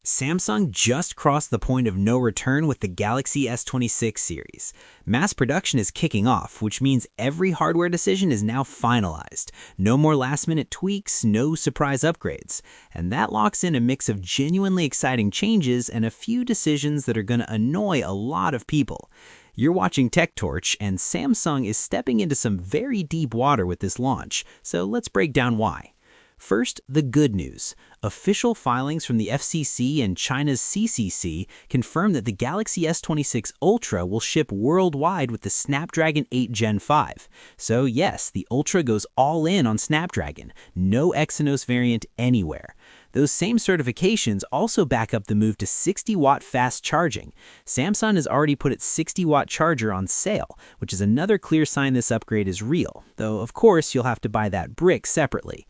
Samsung just crossed the point of no return with the Galaxy S26 series. Mass production is kicking off, which means every hardware decision is now finalized. No more last-minute tweaks, no surprise upgrades. And that locks in a mix of genuinely exciting changes and a few decisions that are going to annoy a lot of people. You're watching Tech Torch, and Samsung is stepping into some very deep water with this launch, so let's break down why. First, the good news. Official filings from the FCC and China's CCC confirm that the Galaxy S26 Ultra will ship worldwide with the Snapdragon 8 Gen 5. So yes, the Ultra goes all in on Snapdragon, no Exynos variant anywhere. Those same certifications also back up the move to 60-watt fast charging. Samsung has already put its 60-watt charger on sale, which is another clear sign this upgrade is real, though of course you'll have to buy that brick separately.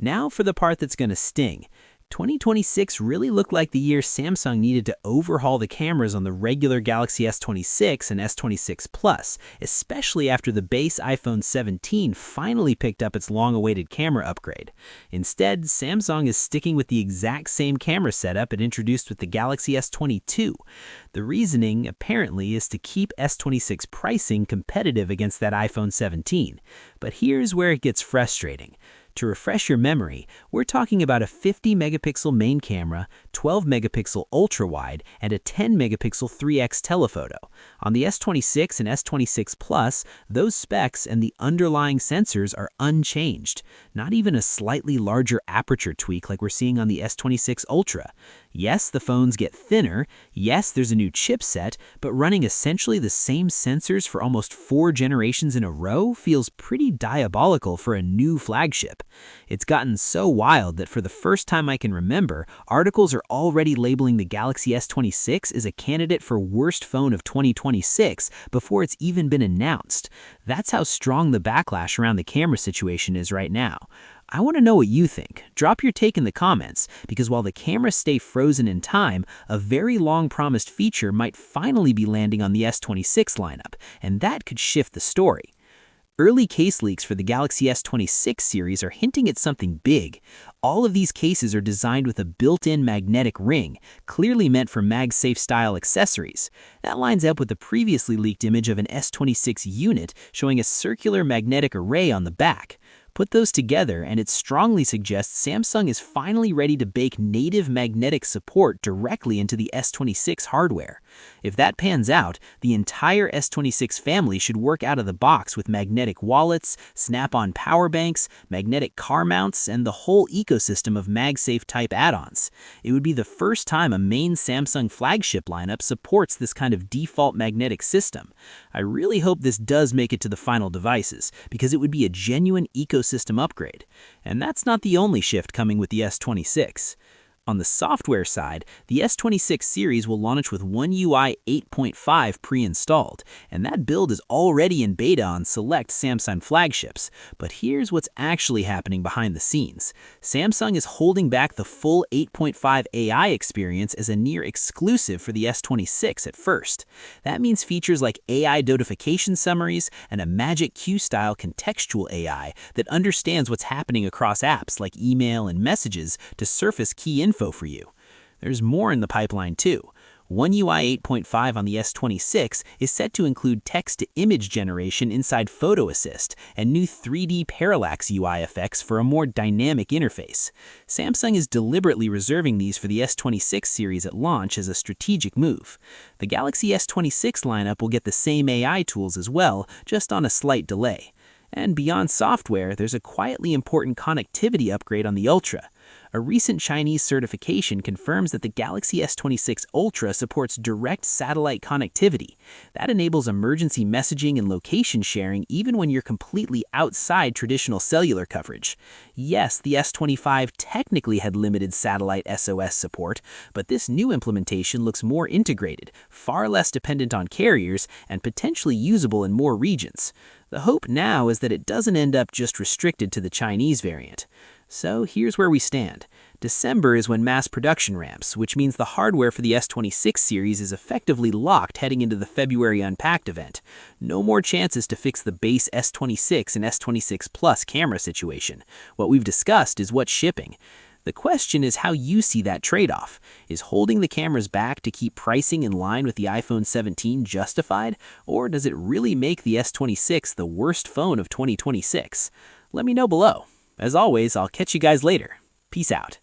Now for the part that's going to sting. 2026 really looked like the year Samsung needed to overhaul the cameras on the regular Galaxy S26 and S26 Plus, especially after the base iPhone 17 finally picked up its long-awaited camera upgrade. Instead, Samsung is sticking with the exact same camera setup it introduced with the Galaxy S22. The reasoning, apparently, is to keep S26 pricing competitive against that iPhone 17. But here's where it gets frustrating. To refresh your memory, we're talking about a 50-megapixel main camera, 12-megapixel ultra-wide, and a 10-megapixel 3x telephoto. On the S26 and S26 Plus, those specs and the underlying sensors are unchanged. Not even a slightly larger aperture tweak like we're seeing on the S26 Ultra. Yes, the phones get thinner, yes, there's a new chipset, but running essentially the same sensors for almost 4 generations in a row feels pretty diabolical for a new flagship. It's gotten so wild that for the first time I can remember, articles are already labeling the Galaxy S26 as a candidate for worst phone of 2026 before it's even been announced. That's how strong the backlash around the camera situation is right now. I want to know what you think. Drop your take in the comments, because while the cameras stay frozen in time, a very long-promised feature might finally be landing on the S26 lineup, and that could shift the story. Early case leaks for the Galaxy S26 series are hinting at something big. All of these cases are designed with a built-in magnetic ring, clearly meant for MagSafe-style accessories. That lines up with the previously leaked image of an S26 unit showing a circular magnetic array on the back. Put those together, and it strongly suggests Samsung is finally ready to bake native magnetic support directly into the S26 hardware. If that pans out, the entire S26 family should work out of the box with magnetic wallets, snap-on power banks, magnetic car mounts, and the whole ecosystem of MagSafe-type add-ons. It would be the first time a main Samsung flagship lineup supports this kind of default magnetic system. I really hope this does make it to the final devices, because it would be a genuine ecosystem upgrade. And that's not the only shift coming with the S26. On the software side, the S26 series will launch with One UI 8.5 pre-installed, and that build is already in beta on select Samsung flagships. But here's what's actually happening behind the scenes. Samsung is holding back the full 8.5 AI experience as a near exclusive for the S26 at first. That means features like AI notification summaries and a Magic Q-style contextual AI that understands what's happening across apps like email and messages to surface key info for you. There's more in the pipeline too. One UI 8.5 on the S26 is set to include text-to-image generation inside Photo Assist and new 3D parallax UI effects for a more dynamic interface. Samsung is deliberately reserving these for the S26 series at launch as a strategic move. The Galaxy S26 lineup will get the same AI tools as well, just on a slight delay. And beyond software, there's a quietly important connectivity upgrade on the Ultra. A recent Chinese certification confirms that the Galaxy S26 Ultra supports direct satellite connectivity. That enables emergency messaging and location sharing even when you're completely outside traditional cellular coverage. Yes, the S25 technically had limited satellite SOS support, but this new implementation looks more integrated, far less dependent on carriers, and potentially usable in more regions. The hope now is that it doesn't end up just restricted to the Chinese variant. So here's where we stand. December is when mass production ramps, which means the hardware for the S26 series is effectively locked heading into the February Unpacked event. No more chances to fix the base S26 and S26 Plus camera situation. What we've discussed is what's shipping. The question is how you see that trade-off. Is holding the cameras back to keep pricing in line with the iPhone 17 justified, or does it really make the S26 the worst phone of 2026? Let me know below. As always, I'll catch you guys later. Peace out.